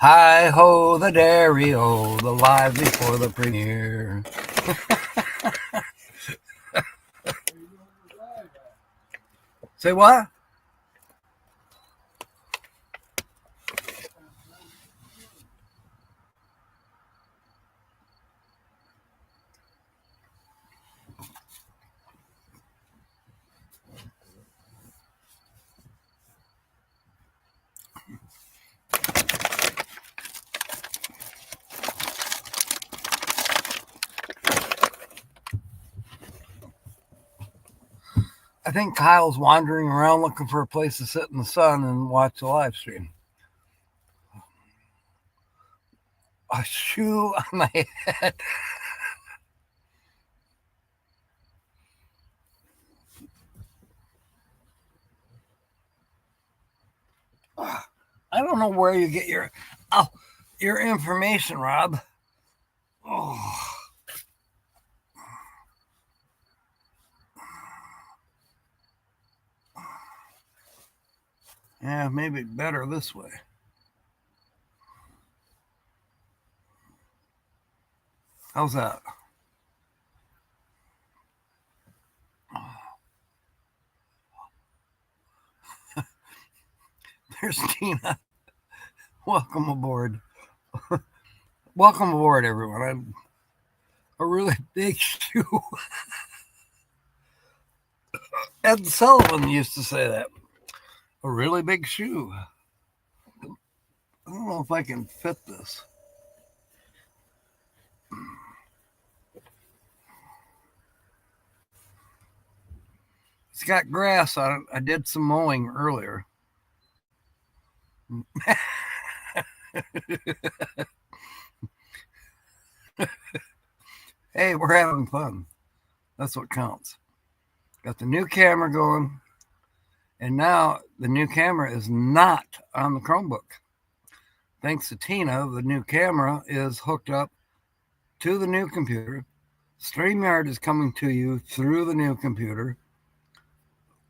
Hi ho, the dairy-o, the live before the premiere. Say what? I think Kyle's wandering around looking for a place to sit in the sun and watch the live stream. A shoe on my head. I don't know where you get your information, Rob. Oh. Yeah, maybe better this way. How's that? There's Tina. Welcome aboard. Welcome aboard, everyone. I'm a really big shoe. Ed Sullivan used to say that. A really big shoe. I don't know if I can fit this. It's got grass on it. I did some mowing earlier. Hey, we're having fun. That's what counts. Got the new camera going, and now the new camera is not on the Chromebook. Thanks to Tina, the new camera is hooked up to the new computer. StreamYard is coming to you through the new computer.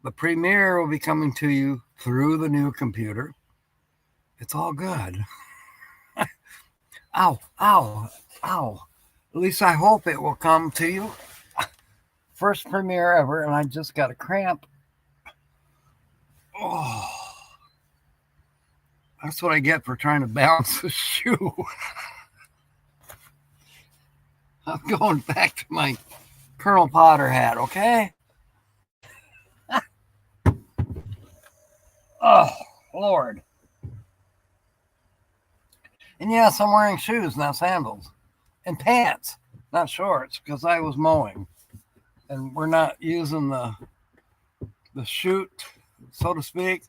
The Premiere will be coming to you through the new computer. It's all good. Ow, ow, ow. At least I hope it will come to you. First premiere ever, and I just got a cramp. Oh, that's what I get for trying to balance a shoe. I'm going back to my Colonel Potter hat, okay? Oh, Lord. And yes, I'm wearing shoes, not sandals. And pants, not shorts, because I was mowing. And we're not using the chute, so to speak.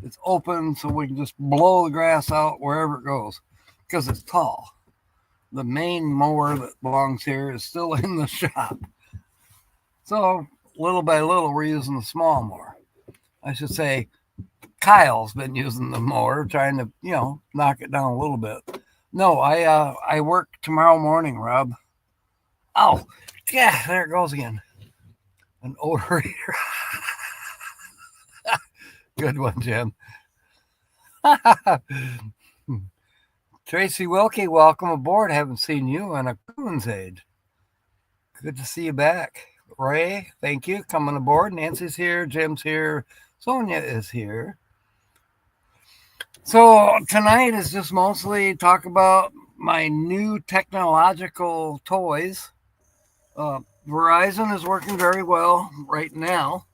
It's open so we can just blow the grass out wherever it goes because it's tall. The main mower that belongs here is still in the shop. So little by little, we're using the small mower. I should say Kyle's been using the mower, trying to, knock it down a little bit. No, I work tomorrow morning, Rob. Oh, yeah, there it goes again. An odorator. Good one, Jim. Tracy Wilkie, welcome aboard. Haven't seen you in a coon's age. Good to see you back. Ray, thank you. Coming aboard. Nancy's here. Jim's here. Sonia is here. So tonight is just mostly talk about my new technological toys. Verizon is working very well right now.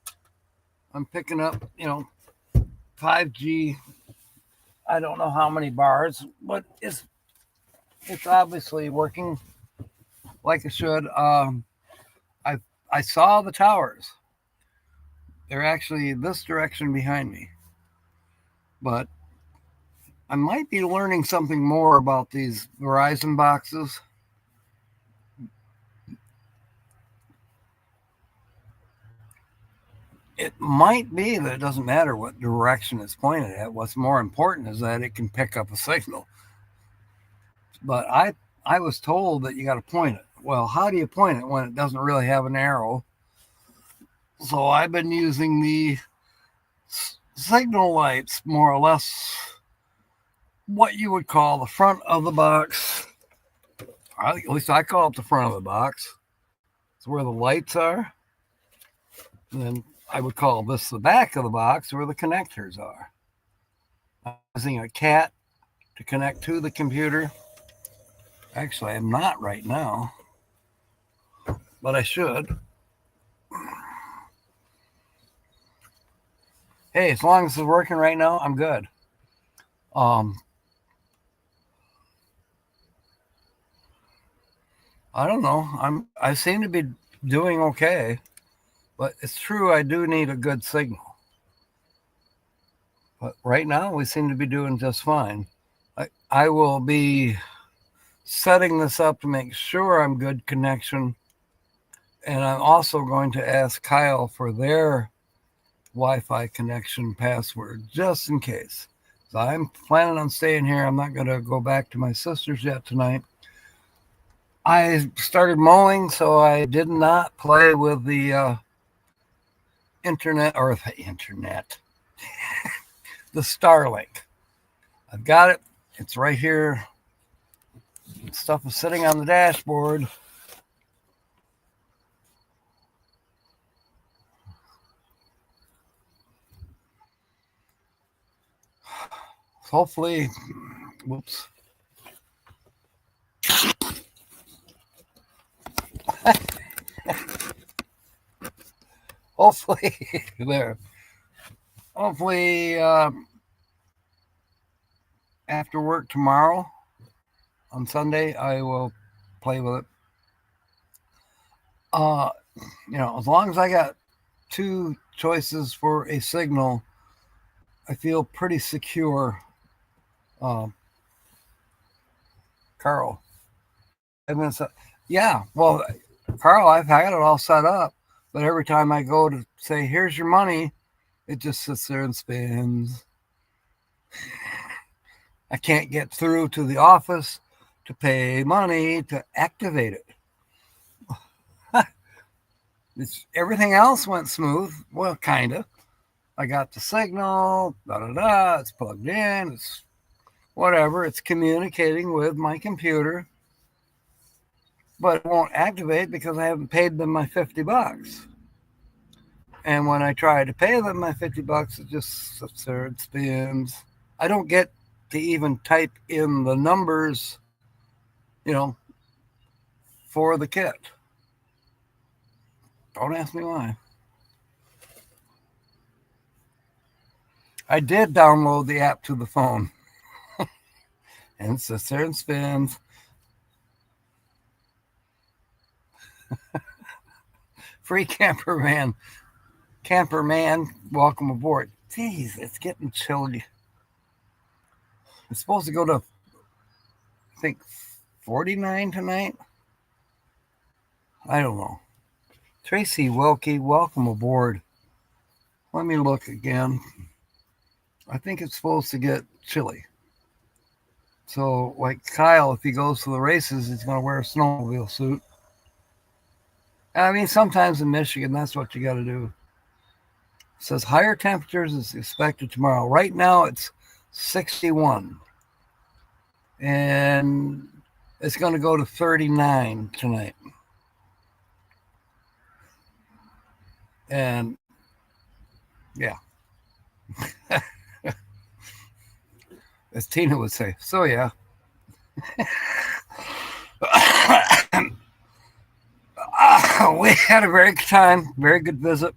I'm picking up, 5G. I don't know how many bars, but it's obviously working like it should. I saw the towers. They're actually this direction behind me. But I might be learning something more about these Verizon boxes. It might be that it doesn't matter what direction it's pointed at. What's more important is that it can pick up a signal. But I was told that you got to point it. Well, how do you point it when it doesn't really have an arrow? So I've been using the signal lights more or less what you would call the front of the box. At least I call it the front of the box. It's where the lights are. And then I would call this the back of the box where the connectors are. I'm using a cat to connect to the computer. Actually, I'm not right now, but I should. Hey, as long as it's working right now, I'm good. Um, I don't know. I seem to be doing okay, but it's true I do need a good signal. But right now we seem to be doing just fine. I will be setting this up to make sure I'm good connection. And I'm also going to ask Kyle for their Wi-Fi connection password just in case. So I'm planning on staying here. I'm not going to go back to my sister's yet tonight. I started mowing, so I did not play with the internet, the Starlink. I've got it. It's right here. Stuff is sitting on the dashboard. Hopefully, whoops. Hopefully, there. Hopefully, after work tomorrow on Sunday, I will play with it. Uh, as long as I got two choices for a signal, I feel pretty secure. Carl, yeah, well, Carl, I've had it all set up, but every time I go to say, here's your money, it just sits there and spins. I can't get through to the office to pay money to activate it. Everything else went smooth. Well, kind of. I got the signal, it's plugged in, it's whatever, it's communicating with my computer, but it won't activate because I haven't paid them my $50. And when I try to pay them my $50, it just sits there and spins. I don't get to even type in the numbers, for the kit. Don't ask me why. I did download the app to the phone. And it sits there and spins. Free camperman. Camperman, welcome aboard. Jeez, it's getting chilly. It's supposed to go to, I think, 49 tonight. I don't know. Tracy Wilkie, welcome aboard. Let me look again. I think it's supposed to get chilly. So, like Kyle, if he goes to the races, he's going to wear a snowmobile suit. I mean, sometimes in Michigan, that's what you got to do. It says higher temperatures is expected tomorrow. Right now, it's 61. And it's going to go to 39 tonight. And, yeah. As Tina would say, so yeah. We had a very good time, very good visit.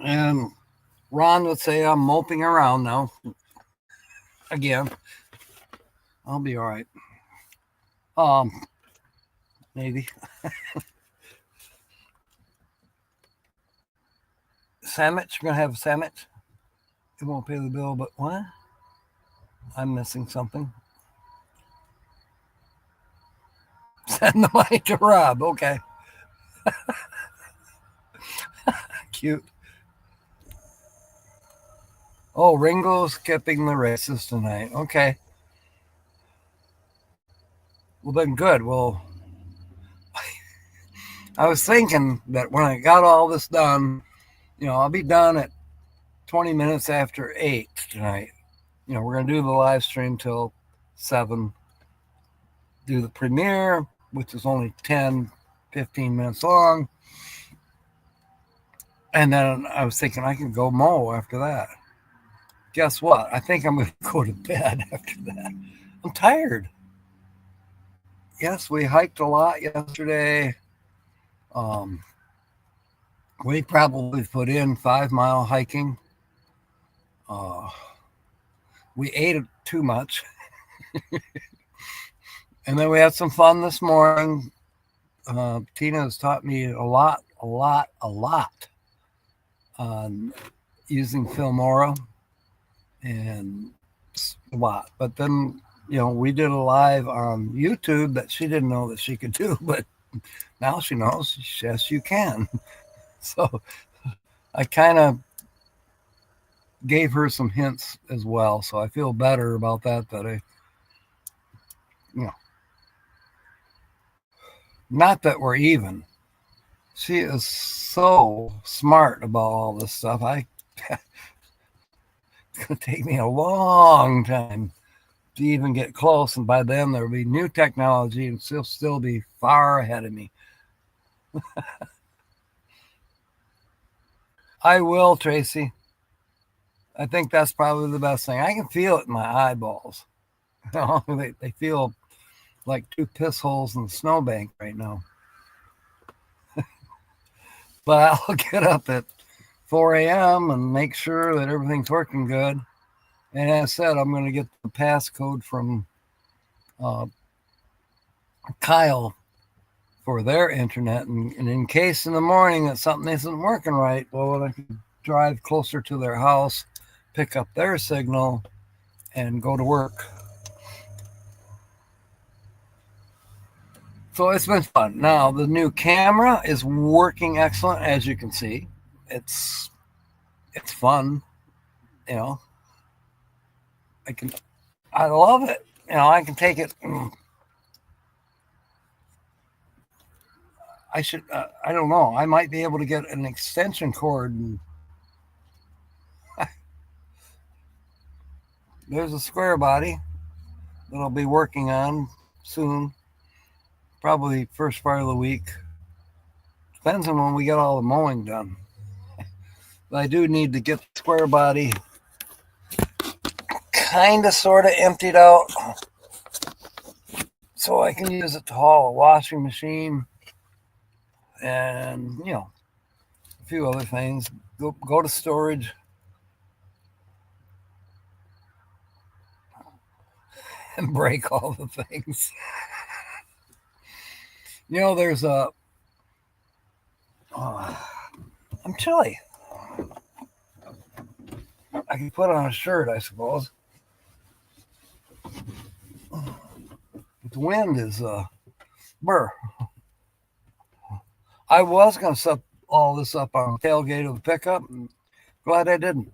And Ron would say I'm moping around now. Again. I'll be all right. Maybe. Sandwich, we're gonna have a sandwich. It won't pay the bill, but what? I'm missing something. Send the money to Rob. Okay. Cute. Oh, Ringo's skipping the races tonight. Okay. Well, then good. Well, I was thinking that when I got all this done, I'll be done at 20 minutes after 8 tonight. we're going to do the live stream till 7, do the premiere, which is only 10, 15 minutes long. And then I was thinking I could go mow after that. Guess what? I think I'm going to go to bed after that. I'm tired. Yes, we hiked a lot yesterday. We probably put in 5-mile hiking. We ate too much. And then we had some fun this morning. Tina has taught me a lot on using Filmora, and a lot. But then, we did a live on YouTube that she didn't know that she could do, but now she knows. Yes, you can. So I kind of gave her some hints as well. So I feel better about that I, not that we're even. She is so smart about all this stuff. It's going to take me a long time to even get close. And by then there'll be new technology and she'll still be far ahead of me. I will, Tracy. I think that's probably the best thing. I can feel it in my eyeballs. They feel like 2 piss holes in the snowbank right now. But I'll get up at 4 a.m. and make sure that everything's working good. And as I said, I'm going to get the passcode from Kyle for their internet. And in case in the morning that something isn't working right, well, I can drive closer to their house, pick up their signal, and go to work. So it's been fun. Now, the new camera is working excellent, as you can see. It's fun, I love it. I can take it. I don't know. I might be able to get an extension cord. And there's a square body that I'll be working on soon. Probably first part of the week. Depends on when we get all the mowing done. But I do need to get the square body kind of sort of emptied out so I can use it to haul a washing machine and, a few other things. Go to storage. And break all the things. There's I'm chilly. I can put on a shirt, I suppose. But the wind is burr. I was going to set all this up on the tailgate of the pickup. And glad I didn't.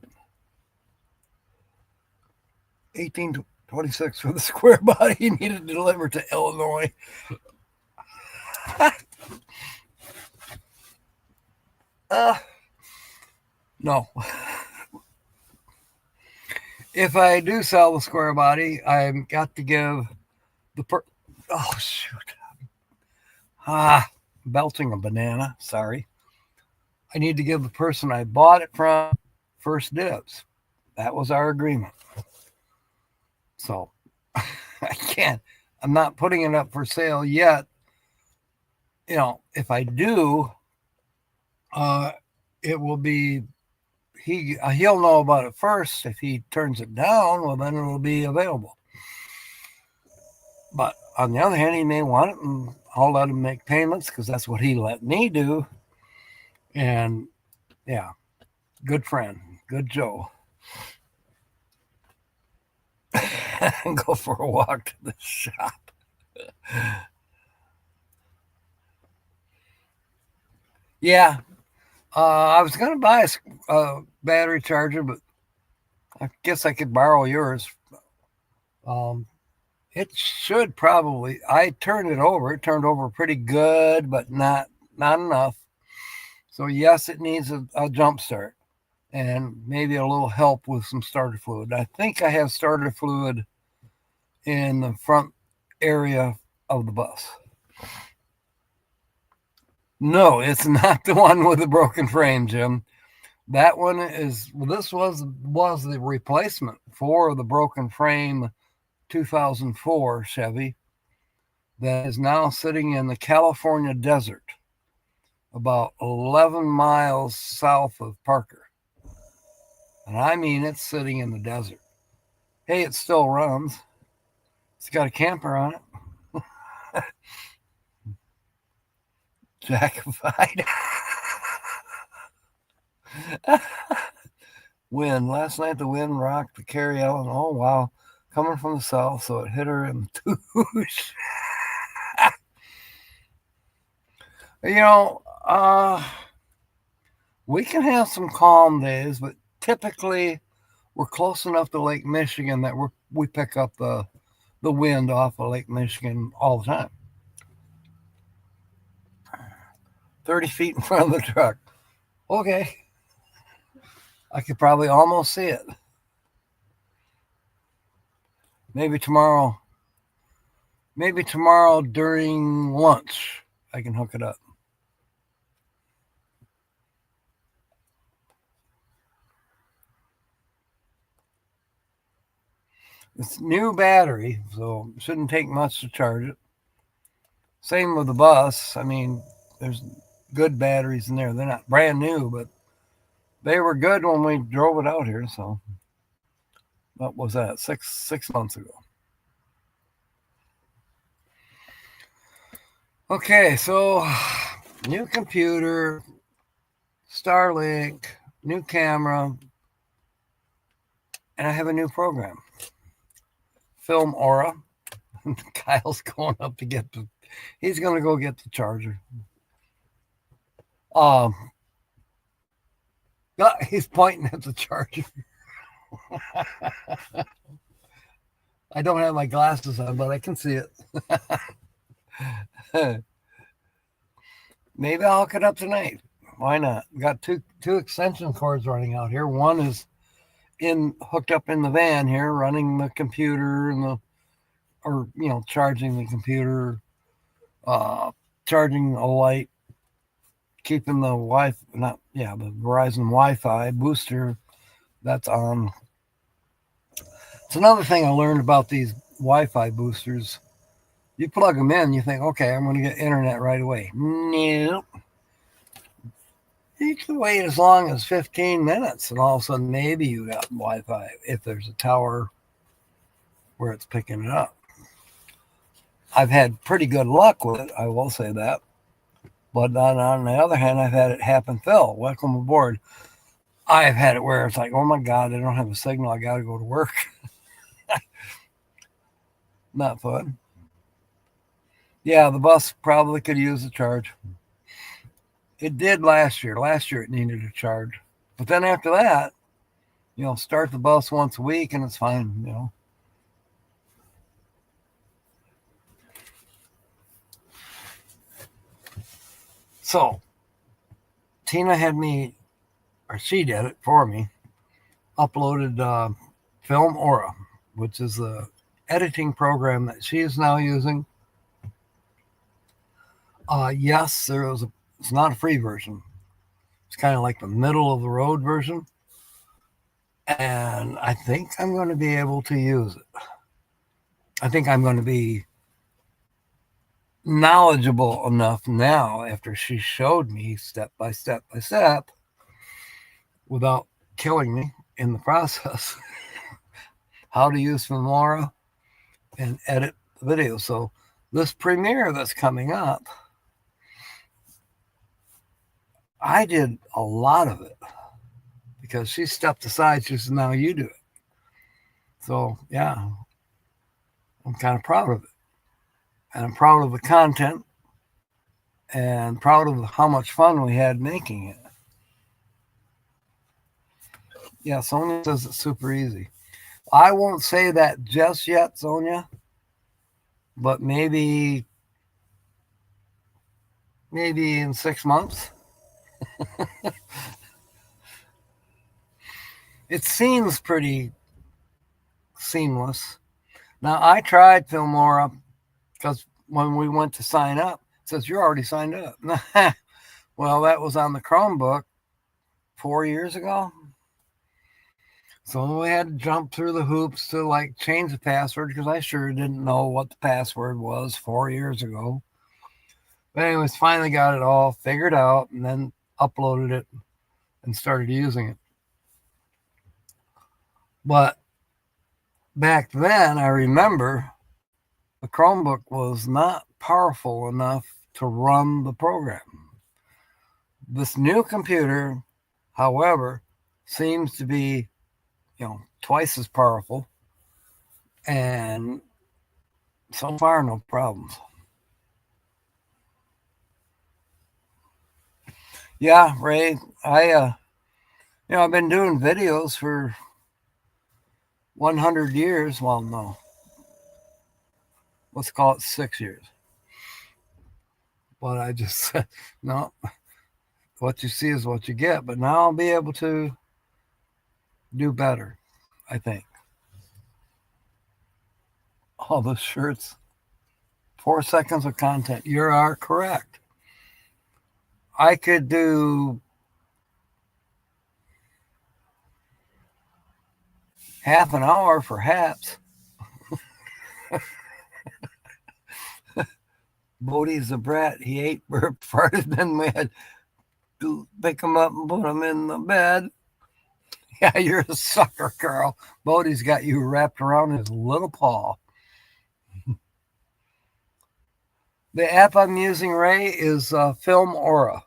1826 for the square body needed to deliver to Illinois. No. If I do sell the square body, I've got to give oh shoot. Belting a banana. Sorry. I need to give the person I bought it from first dibs. That was our agreement. So I'm not putting it up for sale yet. If I do, it will be, he'll know about it first. If he turns it down, well, then it'll be available. But on the other hand, he may want it, and I'll let him make payments because that's what he let me do. And yeah, good friend, good Joe. Go for a walk to the shop. Yeah. I was going to buy a battery charger, but I guess I could borrow yours. It should probably, I turned it over. It turned over pretty good, but not enough. So yes, it needs a jump start. and maybe a little help with some starter fluid. I think I have starter fluid in the front area of the bus. No, it's not the one with the broken frame, Jim. That one is, well, this was the replacement for the broken frame 2004 Chevy that is now sitting in the California desert, about 11 miles south of Parker. And I mean, it's sitting in the desert. Hey, it still runs. It's got a camper on it. Jackified. Wind. Last night the wind rocked the Carrie Ellen. Oh, wow. Coming from the south, so it hit her in the touche. You know, we can have some calm days, but typically we're close enough to Lake Michigan that we pick up the wind off of Lake Michigan all the time. 30 feet in front of the truck. Okay. I could probably almost see it. Maybe tomorrow during lunch, I can hook it up. It's new battery, so it shouldn't take much to charge it. Same with the bus. I mean, there's good batteries in there. They're not brand new, but they were good when we drove it out here. So what was that? Six months ago. Okay, so new computer, Starlink, new camera, and I have a new program. Film Aura. Kyle's going up to get he's going to go get the charger. He's pointing at the charger. I don't have my glasses on, but I can see it. Maybe I'll hook it up tonight. Why not? Got two extension cords running out here. One is hooked up in the van here, running the computer and charging the computer, charging a light, keeping the the Verizon Wi-Fi booster that's on. It's another thing I learned about these Wi-Fi boosters. You plug them in, you think, okay, I'm going to get internet right away. Nope. You can wait as long as 15 minutes, and all of a sudden maybe you got Wi-Fi if there's a tower where it's picking it up. I've had pretty good luck with it, I will say that. But on the other hand, I've had it happen. Phil, welcome aboard. I've had it where it's like, oh my God, I don't have a signal. I got to go to work. Not fun. Yeah, the bus probably could use a charge. It did last year. Last year it needed a charge. But then after that, start the bus once a week and it's fine, So, Tina she did it for me, uploaded Film Aura, which is the editing program that she is now using. Yes, it's not a free version. It's kind of like the middle of the road version. And I think I'm going to be able to use it. I think I'm going to be knowledgeable enough now after she showed me step by step without killing me in the process how to use Filmora and edit the video. So this premiere that's coming up, I did a lot of it because she stepped aside. She said, now you do it. So yeah, I'm kind of proud of it. And I'm proud of the content and proud of how much fun we had making it. Yeah, Sonia says it's super easy. I won't say that just yet, Sonia, but maybe in 6 months. It seems pretty seamless. Now, I tried Filmora because when we went to sign up, it says you're already signed up. Well, that was on the Chromebook 4 years ago. So we had to jump through the hoops to like change the password because I sure didn't know what the password was 4 years ago. But anyways, finally got it all figured out and then uploaded it and started using it. But back then, I remember the Chromebook was not powerful enough to run the program. This new computer, however, seems to be, twice as powerful, and so far no problems. Yeah, Ray, I've been doing videos for 100 years. Well, no, let's call it 6 years. But I just said, no, what you see is what you get. But now I'll be able to do better, I think. All the shirts, 4 seconds of content. You are correct. I could do half an hour for hats. Bodie's a brat. He ate, burp, farted, then we had to pick him up and put him in the bed. Yeah, you're a sucker, Carl. Bodie's got you wrapped around his little paw. The app I'm using, Ray, is Film Aura,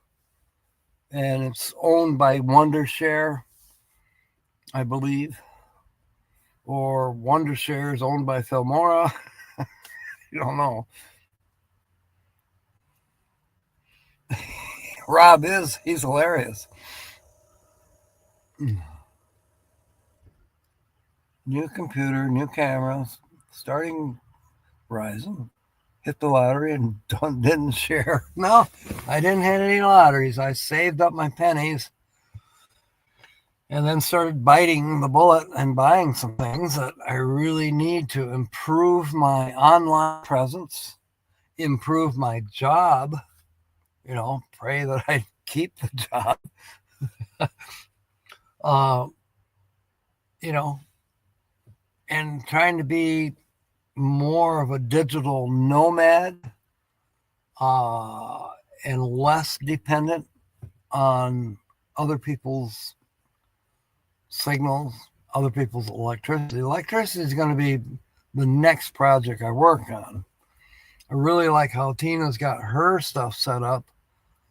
and it's owned by Wondershare, I believe, or Wondershare is owned by Filmora. You don't know. Rob he's hilarious. New computer, new cameras, starting Verizon. Hit the lottery and didn't share. No, I didn't hit any lotteries. I saved up my pennies and then started biting the bullet and buying some things that I really need to improve my online presence, improve my job, pray that I keep the job. uh, and trying to be more of a digital nomad and less dependent on other people's signals, other people's electricity. Electricity is going to be the next project I work on. I really like how Tina's got her stuff set up.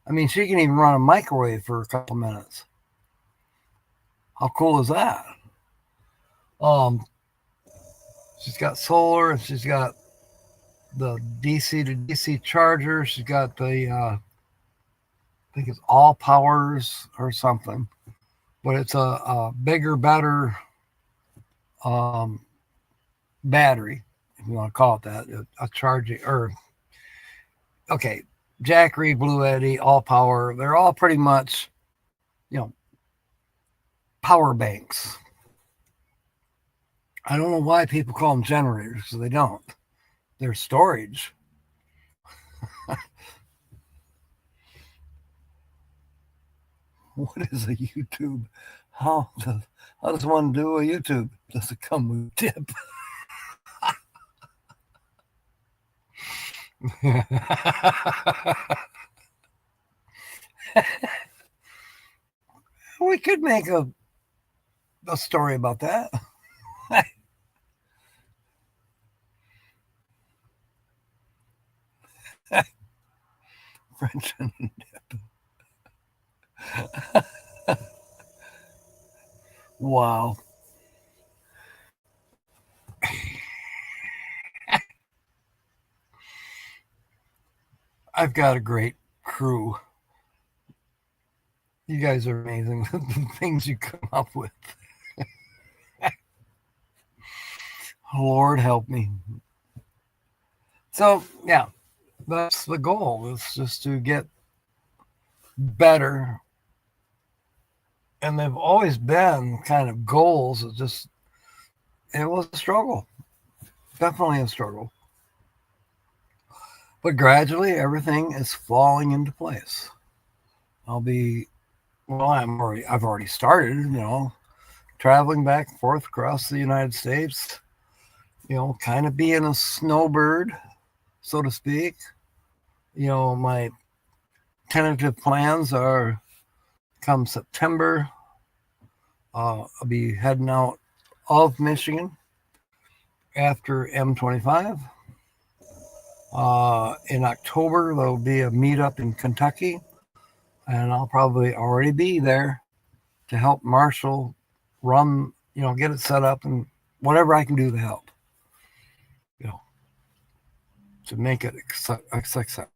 I mean, she can even run a microwave for a couple minutes. How cool is that? She's got solar, and she's got the DC to DC charger. She's got the, I think it's all powers or something, but it's a bigger, better battery, if you want to call it that, a charging, or, okay, Jackery, Blue Eddy, all power. They're all pretty much, power banks. I don't know why people call them generators, because they don't. They're storage. What is a YouTube? How does one do a YouTube? Does it come with a tip? We could make a story about that. French and dip. Wow. I've got a great crew. You guys are amazing. The things you come up with. Lord help me. So, yeah, that's the goal. It's just to get better and they've always been kind of goals. It was a struggle, definitely a struggle. But gradually, everything is falling into place. I'll be well. I've already started. Traveling back and forth across the United States. Kind of being a snowbird, so to speak. My tentative plans are come September. I'll be heading out of Michigan after M25. In October, there'll be a meetup in Kentucky, and I'll probably already be there to help Marshall run, get it set up and whatever I can do to help, you know, to make it a success.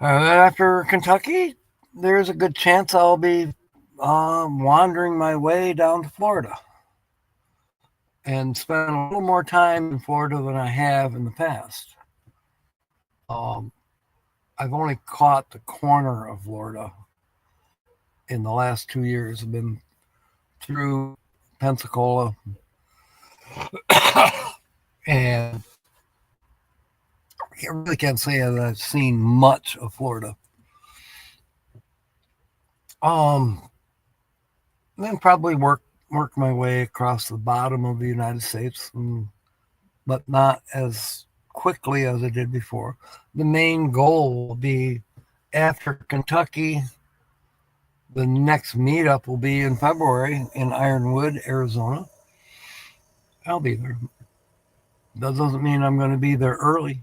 After Kentucky, there's a good chance I'll be wandering my way down to Florida and spend a little more time in Florida than I have in the past. Um, I've only caught the corner of Florida in the last 2 years. I've been through Pensacola and I really can't say that I've seen much of Florida. Um, then probably work my way across the bottom of the United States, but not as quickly as I did before. The main goal will be after Kentucky. The next meetup will be in February in Ironwood, Arizona. I'll be there. That doesn't mean I'm going to be there early.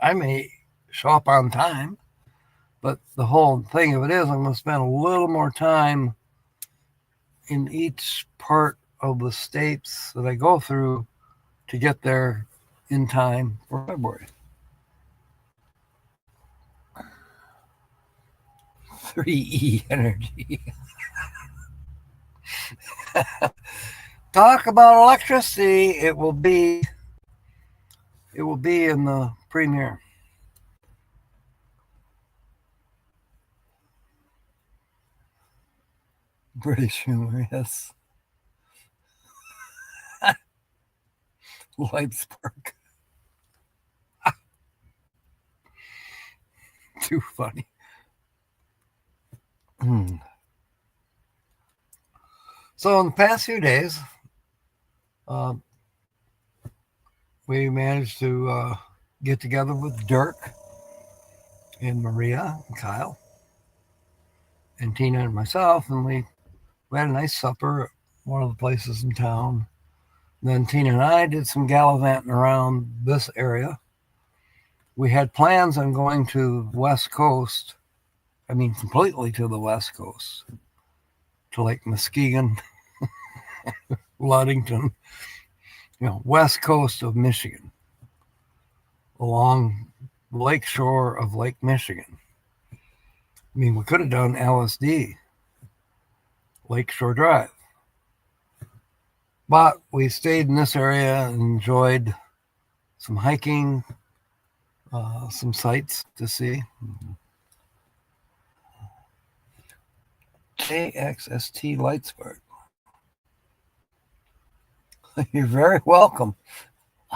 I may show up on time, but the whole thing of it is I'm going to spend a little more time in each part of the states that I go through to get there in time for February. 3E energy. Talk about electricity. It will be in the premiere. British humor, yes. Light spark. Too funny. So in the past few days, we managed to get together with Dirk and Maria and Kyle and Tina and myself, and we had a nice supper at one of the places in town. Then Tina and I did some gallivanting around this area. We had plans on going to the West Coast. I mean, completely to the West Coast, to Lake Muskegon, Ludington, West Coast of Michigan, along the lake shore of Lake Michigan. I mean, we could have done LSD, Lakeshore Drive. But we stayed in this area and enjoyed some hiking, some sights to see. KXST Lightspark. You're very welcome.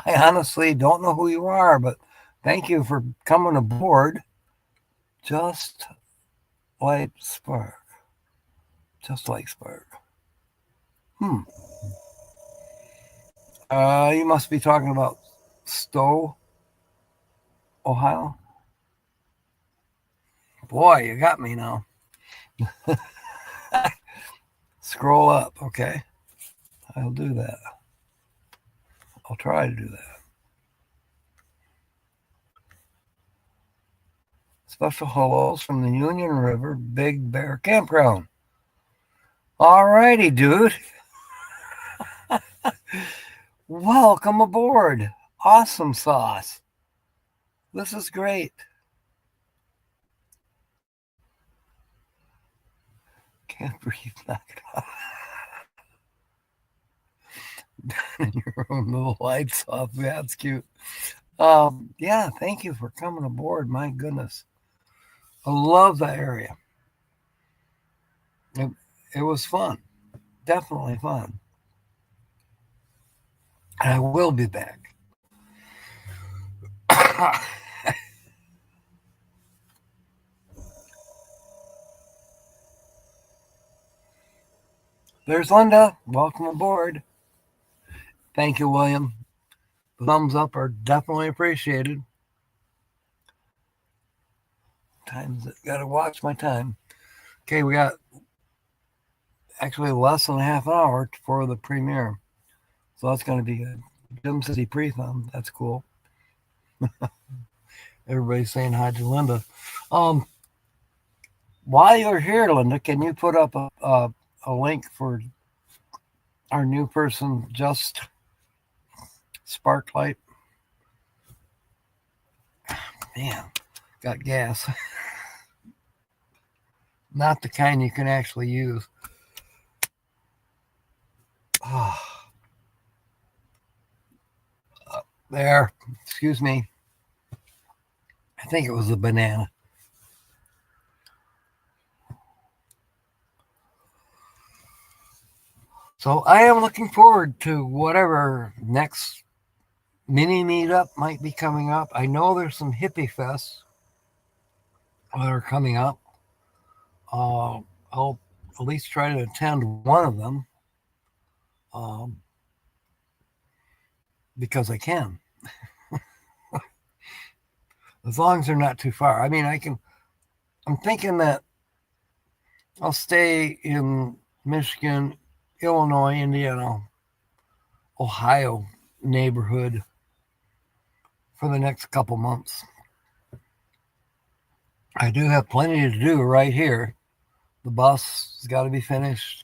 I honestly don't know who you are, but thank you for coming aboard. Just like Spark. Just like Spark. You must be talking about Stowe, Ohio. Boy, you got me now. Scroll up, okay? I'll do that. I'll try to do that. Special hellos from the Union River Big Bear Campground. All righty, dude. Welcome aboard. Awesome sauce. This is great. Can't breathe. Knock it off. In your own little lights off. That's cute. Yeah, thank you for coming aboard. My goodness. I love that area. It, it was fun, definitely fun. And I will be back. There's Linda. Welcome aboard. Thank you, William. The thumbs up are definitely appreciated. Times got to watch my time. Okay, we got actually less than a half hour for the premiere, so that's going to be good. Jim City pre-thumb. That's cool. Everybody's saying hi to Linda. Um, while you're here, Linda, can you put up a link for our new person, Just Sparklight? Man, got gas. Not the kind you can actually use. Oh, there. Excuse me. I think it was a banana. So I am looking forward to whatever next mini meetup might be coming up. I know there's some hippie fests that are coming up. I'll at least try to attend one of them um, because I can, as long as they're not too far. I mean, I can. I'm thinking that I'll stay in Michigan, Illinois, Indiana, Ohio neighborhood for the next couple months. I do have plenty to do right here. The bus has got to be finished.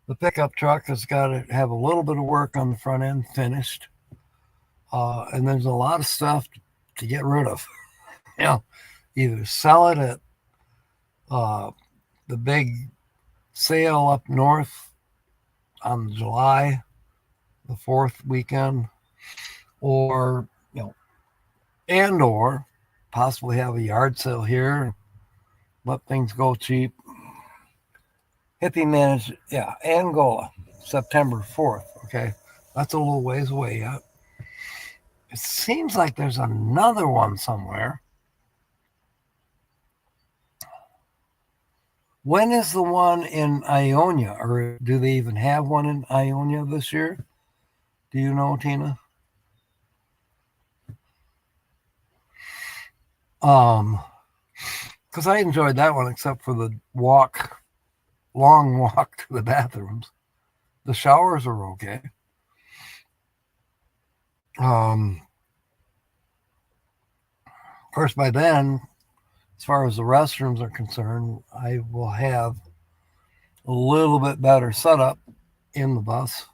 The pickup truck has got to have a little bit of work on the front end finished. And there's a lot of stuff to get rid of. You know, either sell it at the big sale up north on July the 4th weekend, or or possibly have a yard sale here, let things go cheap. Hippie managed, yeah, Angola, September 4th. Okay, that's a little ways away yet. It seems like there's another one somewhere. When is the one in Ionia, or do they even have one in Ionia this year? Do you know, Tina? Because I enjoyed that one, except for the long walk to the bathrooms. The showers are okay. Of course, by then, as far as the restrooms are concerned, I will have a little bit better setup in the bus.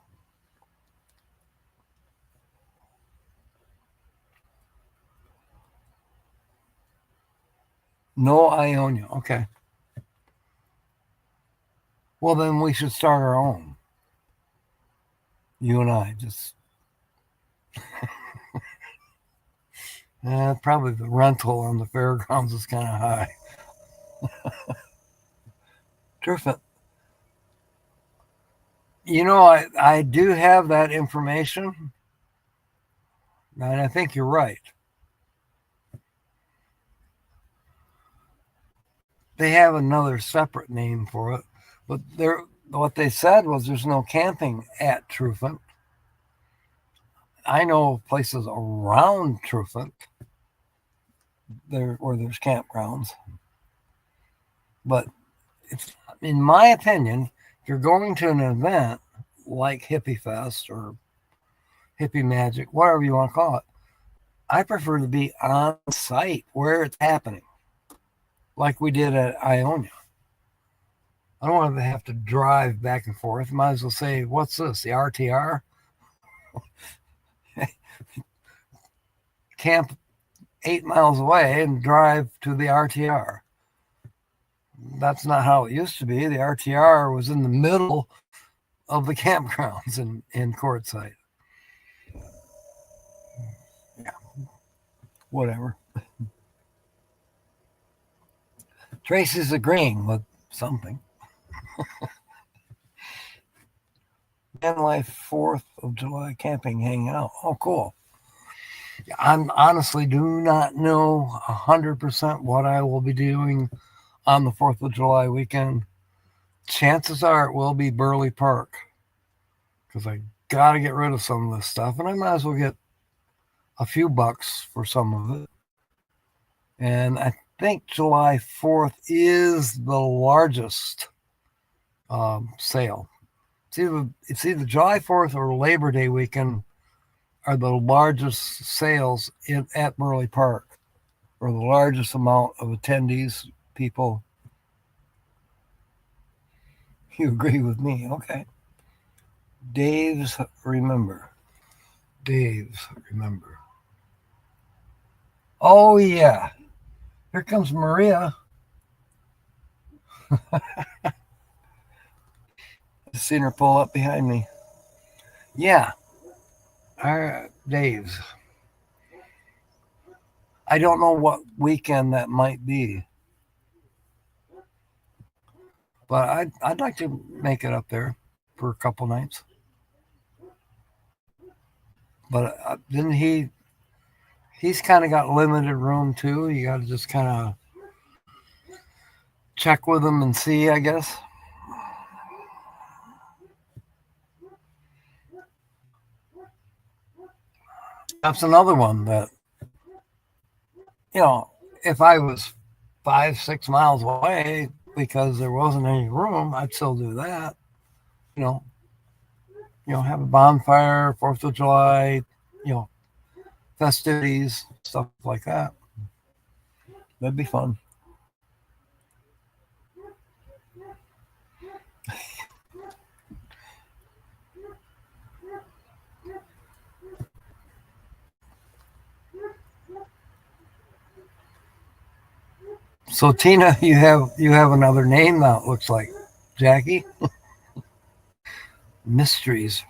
No Ionia. Okay. Well, then we should start our own. You and I just. Probably the rental on the fairgrounds is kind of high. Terrific. I do have that information, and I think you're right. They have another separate name for it, but what they said was there's no camping at Truffant. I know places around Truffant where there's campgrounds, but in my opinion, if you're going to an event like Hippie Fest or Hippie Magic, whatever you want to call it, I prefer to be on site where it's happening, like we did at Ionia. I don't want to have to drive back and forth. Might as well say, what's this, the RTR? Camp 8 miles away and drive to the RTR. That's not how it used to be. The RTR was in the middle of the campgrounds in Quartzsite. Yeah, whatever. Tracy's agreeing with something. Van Life 4th of July camping hangout. Oh, cool. I honestly do not know 100% what I will be doing on the 4th of July weekend. Chances are it will be Burley Park because I got to get rid of some of this stuff, and I might as well get a few bucks for some of it. And I think July 4th is the largest sale. It's either July 4th or Labor Day weekend are the largest sales at Burley Park, or the largest amount of attendees, people. You agree with me? Okay. Dave's Remember. Oh, yeah. Here comes Maria. I've seen her pull up behind me. Yeah. Dave's. I don't know what weekend that might be, but I'd like to make it up there for a couple nights. But didn't he's kind of got limited room too. You got to just kind of check with him and see, I guess. That's another one that, if I was 5-6 miles away because there wasn't any room, I'd still do that. You know, have a bonfire, 4th of July, festivities, stuff like that. That'd be fun. So Tina, you have another name now. It looks like Jackie. Mysteries.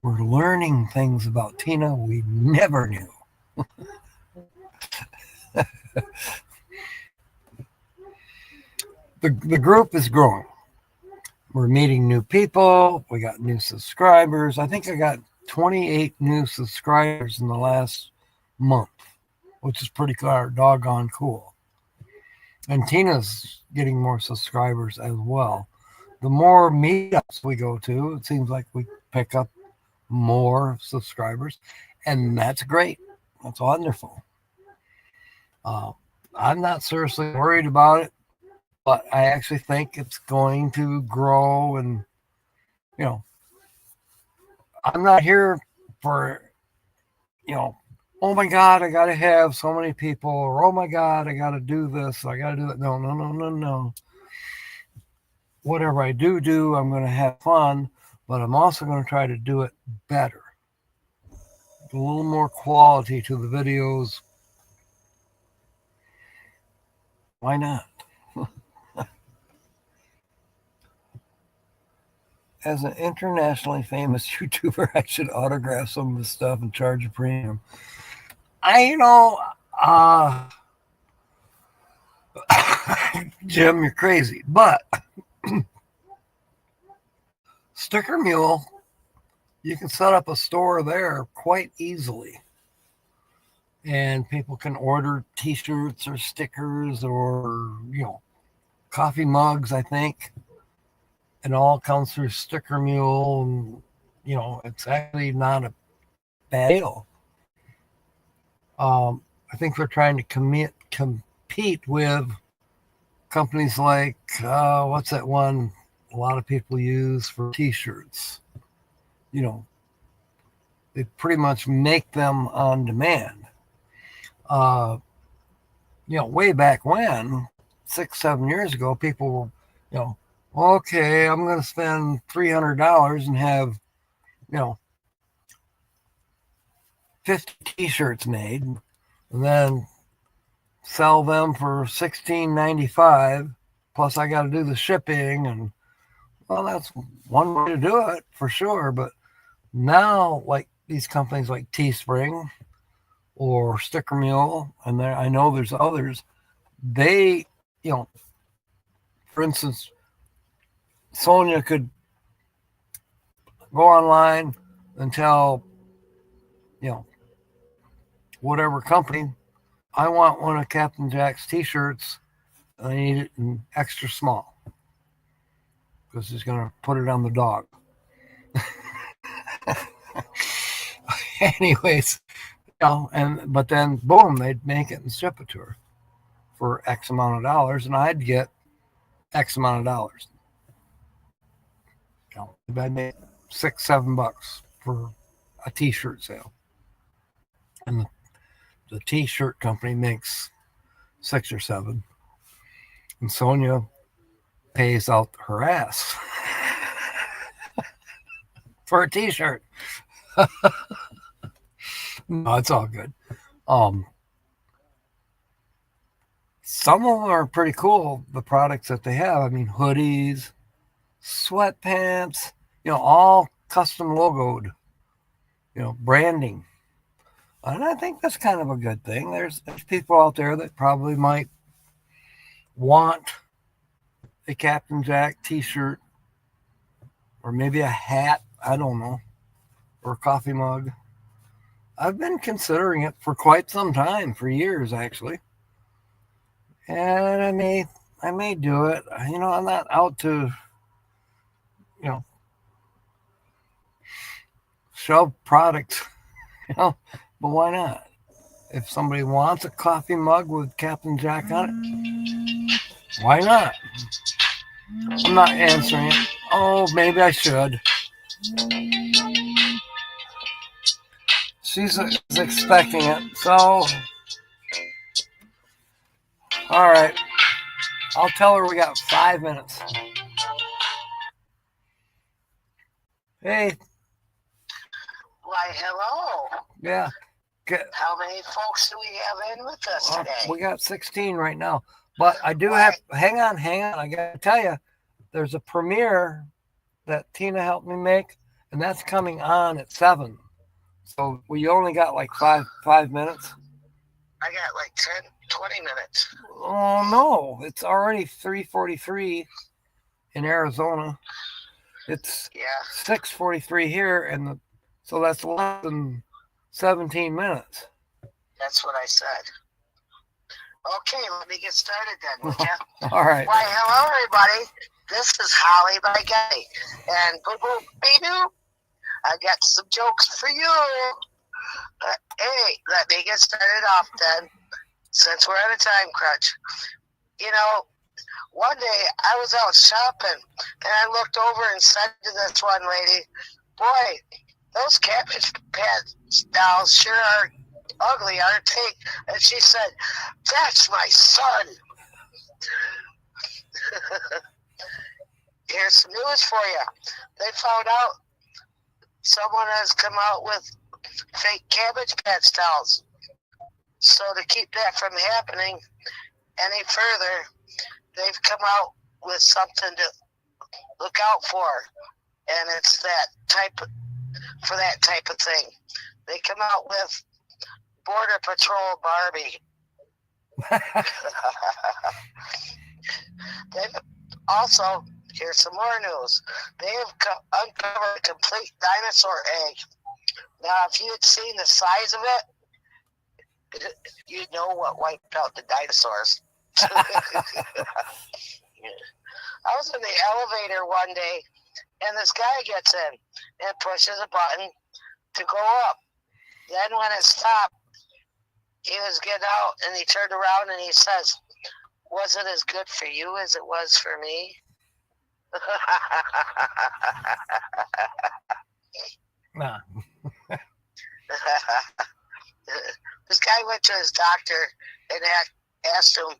We're learning things about Tina we never knew. The group is growing. We're meeting new people. We got new subscribers. I think I got 28 new subscribers in the last month, which is pretty doggone cool. And Tina's getting more subscribers as well. The more meetups we go to, it seems like we pick up more subscribers, and that's great. That's wonderful. I'm not seriously worried about it, but I actually think it's going to grow. And I'm not here for oh my God, I got to have so many people, or oh my God, I got to do this, I got to do that. No. Whatever I do, I'm going to have fun, but I'm also going to try to do it better. A little more quality to the videos. Why not? As an internationally famous YouTuber, I should autograph some of the stuff and charge a premium. Jim, you're crazy. But Sticker Mule, you can set up a store there quite easily. And people can order t-shirts or stickers or, coffee mugs, I think. And all comes through Sticker Mule. And, it's actually not a bad deal. I think they're trying to compete with companies like, what's that one a lot of people use for t-shirts? They pretty much make them on demand. Way back when, 6-7 years ago, people were, okay, I'm going to spend $300 and have, 50 t-shirts made, and then sell them for $16.95. Plus, I got to do the shipping, and that's one way to do it for sure. But now, like these companies like Teespring or Sticker Mule, and I know there's others. They, for instance, Sonia could go online and tell, you know, whatever company, I want one of Captain Jack's t-shirts. I need it in extra small because he's going to put it on the dog. Anyways, but then boom, they'd make it and ship it to her for X amount of dollars, and I'd get X amount of dollars. I'd make $6-7 for a t-shirt sale, and the t-shirt company makes 6 or 7, and Sonia pays out her ass for a t-shirt. No, it's all good. Some of them are pretty cool, the products that they have. I mean, hoodies, sweatpants, all custom logoed, branding. And I think that's kind of a good thing. There's people out there that probably might want a Captain Jack t-shirt or maybe a hat, I don't know, or a coffee mug. I've been considering it for quite some time, for years actually. And I may do it. I'm not out to, shove products, but why not? If somebody wants a coffee mug with Captain Jack on it, why not? I'm not answering it. Oh, maybe I should. She's expecting it, so all right. I'll tell her we got 5 minutes. Hey. Why, hello. Yeah. How many folks do we have in with us today? We got 16 right now. But I do have, hang on. I got to tell you, there's a premiere that Tina helped me make, and that's coming on at 7. So we only got like five minutes. I got like 10, 20 minutes. Oh, no. It's already 3:43 in Arizona. It's 6:43 here, and so that's less than 17 minutes. That's what I said. Okay, let me get started then, would you? All right. Why, hello, everybody. This is Holly by Gay. And boo-boo, be-doo, I got some jokes for you. Hey, let me get started off then, since we're at a time crunch. One day I was out shopping, and I looked over and said to this one lady, boy, those Cabbage Patch dolls sure are ugly, aren't they? And she said, that's my son. Here's some news for you. They found out someone has come out with fake Cabbage Patch dolls. So to keep that from happening any further, they've come out with something to look out for. And it's that type of thing. They come out with Border Patrol Barbie. They've also, here's some more news. They have uncovered a complete dinosaur egg. Now, if you had seen the size of it, you'd know what wiped out the dinosaurs. I was in the elevator one day, and this guy gets in and pushes a button to go up. Then when it stopped, he was getting out, and he turned around and he says, was it as good for you as it was for me? Nah. This guy went to his doctor and asked him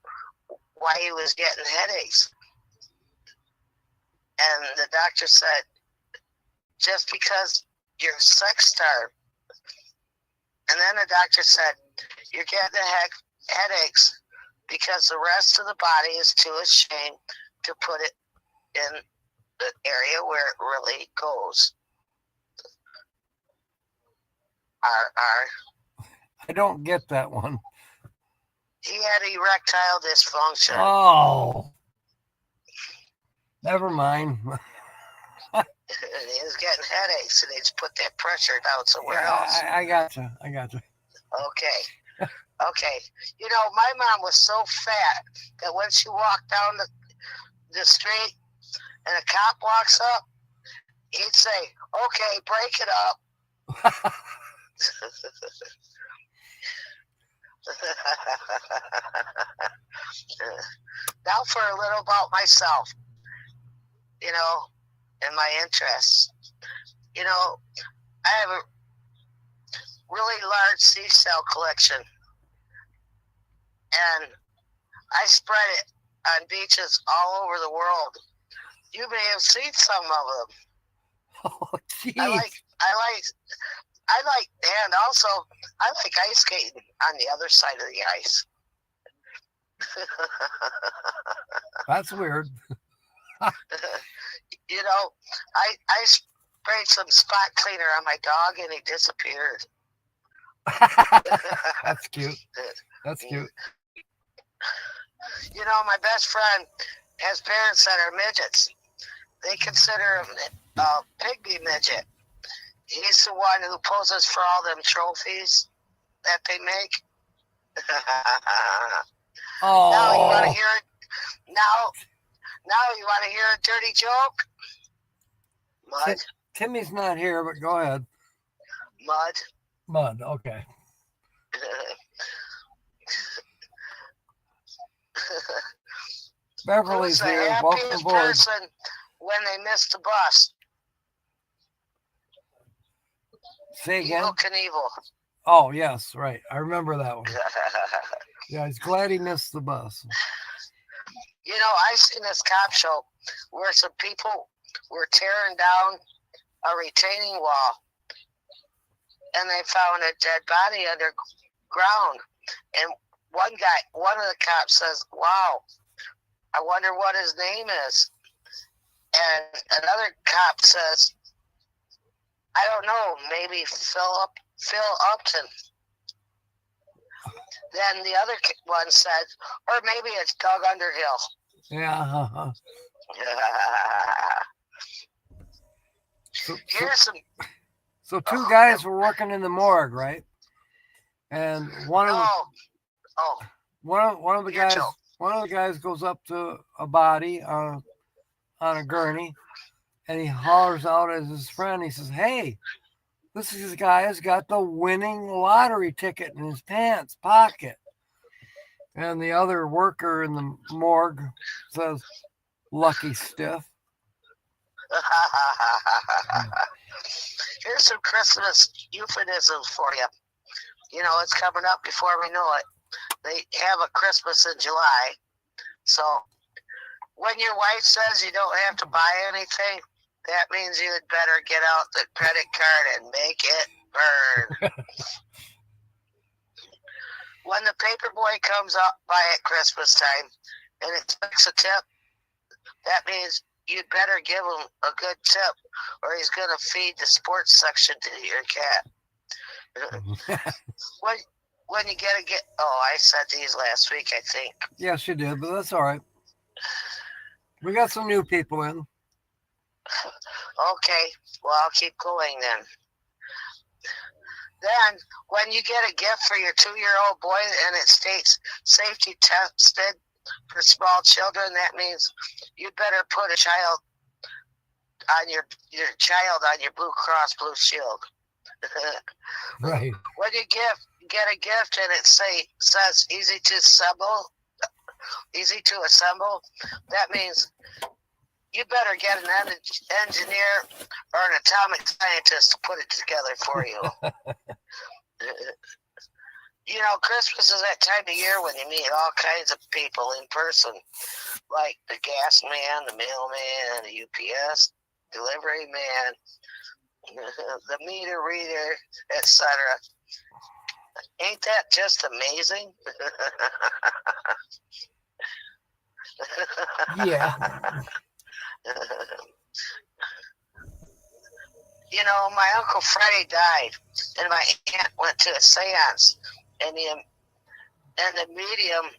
why he was getting headaches. And the doctor said, just because you're sex starved. And then the doctor said, you're getting headaches because the rest of the body is too ashamed to put it in the area where it really goes. I don't get that one. He had erectile dysfunction. Oh. Never mind. And he was getting headaches, and they just put that pressure down somewhere Yeah, else. I gotcha. I gotcha. Okay. Okay. You know, my mom was so fat that when she walked down the street and a cop walks up, he'd say, "Okay, break it up." Now for a little about myself, you know, and my interests. You know, I have a really large seashell collection, and I spread it on beaches all over the world. You may have seen some of them. Oh, I jeez. like, I like, and also I like ice skating on the other side of the ice. That's weird. You know, I sprayed some spot cleaner on my dog and he disappeared. That's cute. That's cute. You know, my best friend has parents that are midgets. They consider him a pygmy midget. He's the one who poses for all them trophies that they make. Now you want to Oh, hear it? Now you want to hear a dirty joke? Mud, Timmy's not here, but go ahead. mud. Mud. Okay. Who's Beverly's the here. Welcome happiest aboard. person when they miss the bus? Say again. Evil Knievel. Oh, yes, right. I remember that one. Yeah, he's glad he missed the bus. You know, I seen this cop show where some people were tearing down a retaining wall, and they found a dead body underground. And one of the cops says, "Wow, I wonder what his name is." And another cop says, "I don't know, maybe Phil Upton." Then the other one said, "Or maybe it's Doug Underhill." Yeah. Here's some. So two guys were working in the morgue, right? And one of the guys goes up to a body on a gurney, and he hollers out at his friend. He says, "Hey, this guy has got the winning lottery ticket in his pants pocket." And the other worker in the morgue says, "Lucky stiff." Here's some Christmas euphemisms for you. You know, it's coming up before we know it. They have a Christmas in July. So when your wife says you don't have to buy anything, that means you'd better get out the credit card and make it burn. When the paper boy comes up by at Christmas time and expects a tip, that means you'd better give him a good tip or he's going to feed the sports section to your cat. When you I said these last week, I think. Yes, you did, but that's all right. We got some new people in. Okay, well, I'll keep going then. Then, when you get a gift for your 2-year-old boy and it states safety tested for small children, that means you better put a child on your child on your Blue Cross Blue Shield. Right. When you get a gift and it says easy to assemble, that means you better get an engineer or an atomic scientist to put it together for you. You know, Christmas is that time of year when you meet all kinds of people in person, like the gas man, the mailman, the UPS delivery man, the meter reader, etc. Ain't that just amazing? Yeah. You know, my Uncle Freddie died, and my aunt went to a seance, and the medium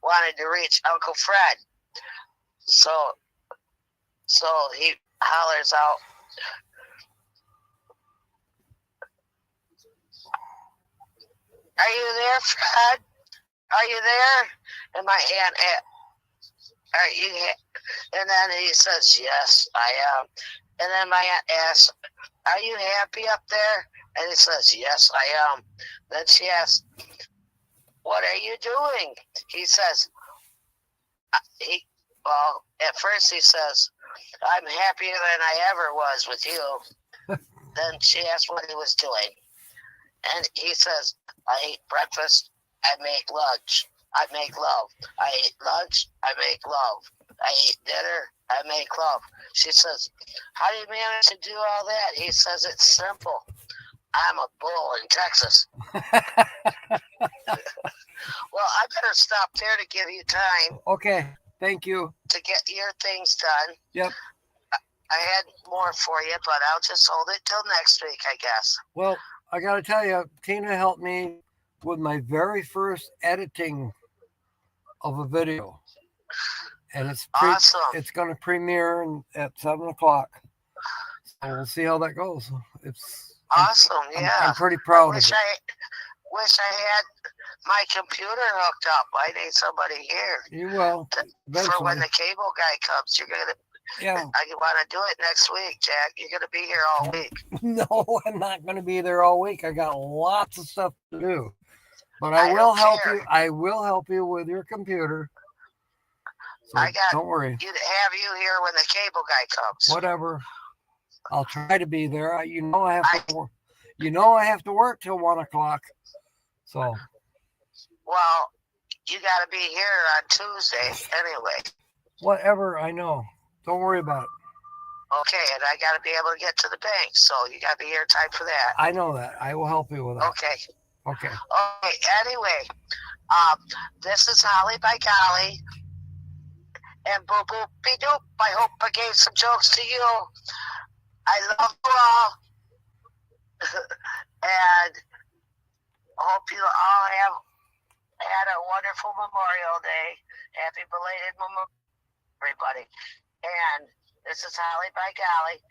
wanted to reach Uncle Fred. So he hollers out, "Are you there, Fred? Are you there?" And my aunt, "Are you?" And then he says, "Yes, I am." And then my aunt asks, "Are you happy up there?" And he says, "Yes, I am." Then she asks, "What are you doing?" He says, well, at first he says, "I'm happier than I ever was with you." Then she asked what he was doing. And he says, "I eat breakfast, I make lunch, I make love. I eat lunch, I make love. I eat dinner, I make love." She says, "How do you manage to do all that?" He says, "It's simple. I'm a bull in Texas." Well, I better stop there to give you time Okay. Thank you. to get your things done. Yep. I had more for you, but I'll just hold it till next week, I guess. Well, I got to tell you, Tina helped me with my very first editing of a video, and Awesome. it's going to premiere at 7 o'clock. So we'll see how that goes. Awesome. Yeah. I'm pretty proud of it. Wish I had my computer hooked up. I need somebody here. You will. For when the cable guy comes, you're gonna. Yeah. I want to do it next week, Jack. You're gonna be here all week. No, I'm not going to be there all week. I got lots of stuff to do. But I I will don't help care. you. I will help you with your computer. So don't worry. You'd have you here when the cable guy comes. Whatever. I'll try to be there. You know I have to work. You know I have to work till 1 o'clock. So. Well, you got to be here on Tuesday anyway. Whatever. I know. Don't worry about it. Okay, and I got to be able to get to the bank, so you got to be here in time for that. I know that. I will help you with that. Okay. Okay. Okay. Anyway, this is Holly by Golly, and boop boop be doop. I hope I gave some jokes to you. I love you all, and hope you all have had a wonderful Memorial Day. Happy belated Memorial, everybody. And this is Holly by Golly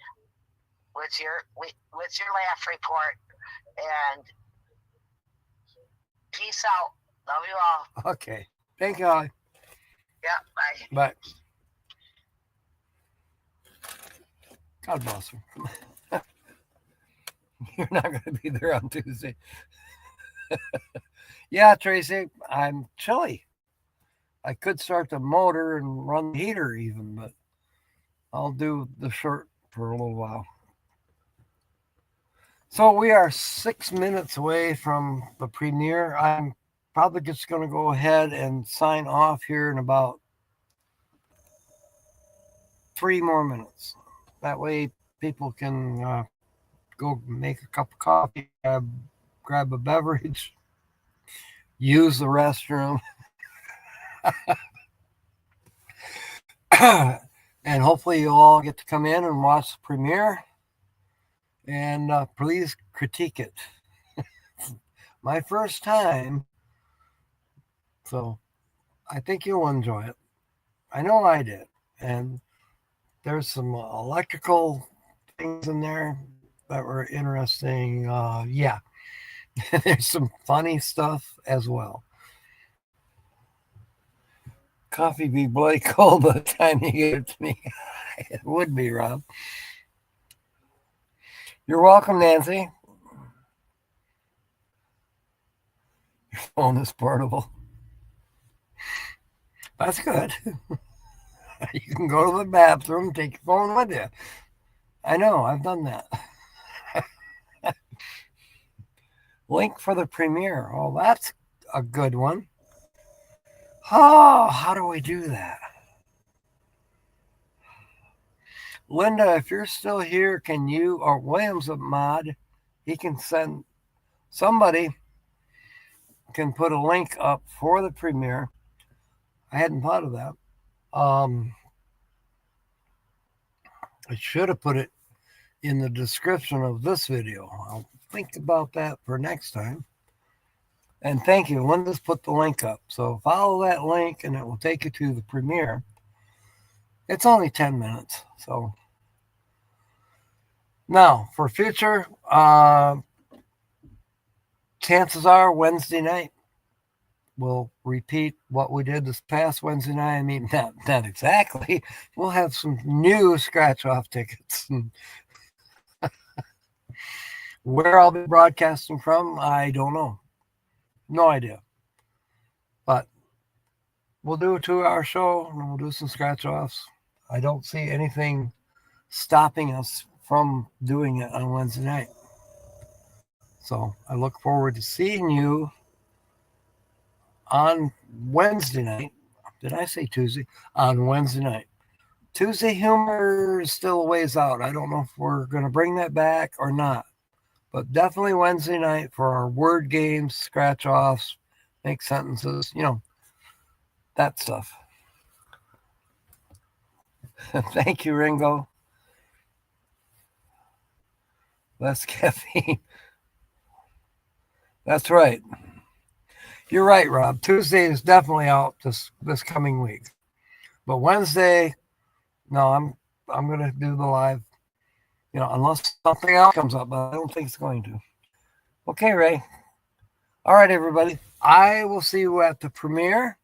with your laugh report. And peace out. Love you all. Okay. Thank you, Holly. Yeah, bye. Bye. God bless her. You're not going to be there on Tuesday. Yeah, Tracy, I'm chilly. I could start the motor and run the heater even, but I'll do the shirt for a little while. So we are 6 minutes away from the premiere. I'm probably just going to go ahead and sign off here in about 3 more minutes. That way people can go make a cup of coffee, grab a beverage, use the restroom, and hopefully you'll all get to come in and watch the premiere. And please critique it. My first time, so I think you'll enjoy it. I know I did. And there's some electrical things in there that were interesting. Yeah, there's some funny stuff as well. Coffee be bloody cold by the time you get it to me. It would be, Rob. You're welcome, Nancy. Your phone is portable. That's good. You can go to the bathroom, take your phone with you. I know, I've done that. Link for the premiere. Oh, that's a good one. Oh, how do we do that? Linda, if you're still here, can you, or William's a mod, he can send, somebody can put a link up for the premiere. I hadn't thought of that. I should have put it in the description of this video. I'll think about that for next time. And thank you. Linda's put the link up. So follow that link and it will take you to the premiere. It's only 10 minutes. So now for future, chances are Wednesday night we'll repeat what we did this past Wednesday night. I mean, not exactly. We'll have some new scratch off tickets. Where I'll be broadcasting from, I don't know. No idea. But we'll do a 2-hour show and we'll do some scratch offs. I don't see anything stopping us from doing it on Wednesday night. So I look forward to seeing you on Wednesday night. Did I say Tuesday? On Wednesday night. Tuesday humor is still a ways out. I don't know if we're going to bring that back or not. But definitely Wednesday night for our word games, scratch offs, make sentences, that stuff. Thank you, Ringo. Less caffeine. That's right. You're right, Rob. Tuesday is definitely out this coming week. But Wednesday, no, I'm gonna do the live, unless something else comes up, but I don't think it's going to. Okay, Ray. All right, everybody. I will see you at the premiere.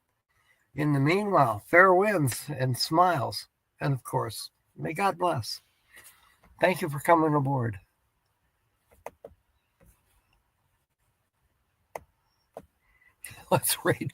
In the meanwhile, fair winds and smiles. And of course, may God bless. Thank you for coming aboard. Let's read.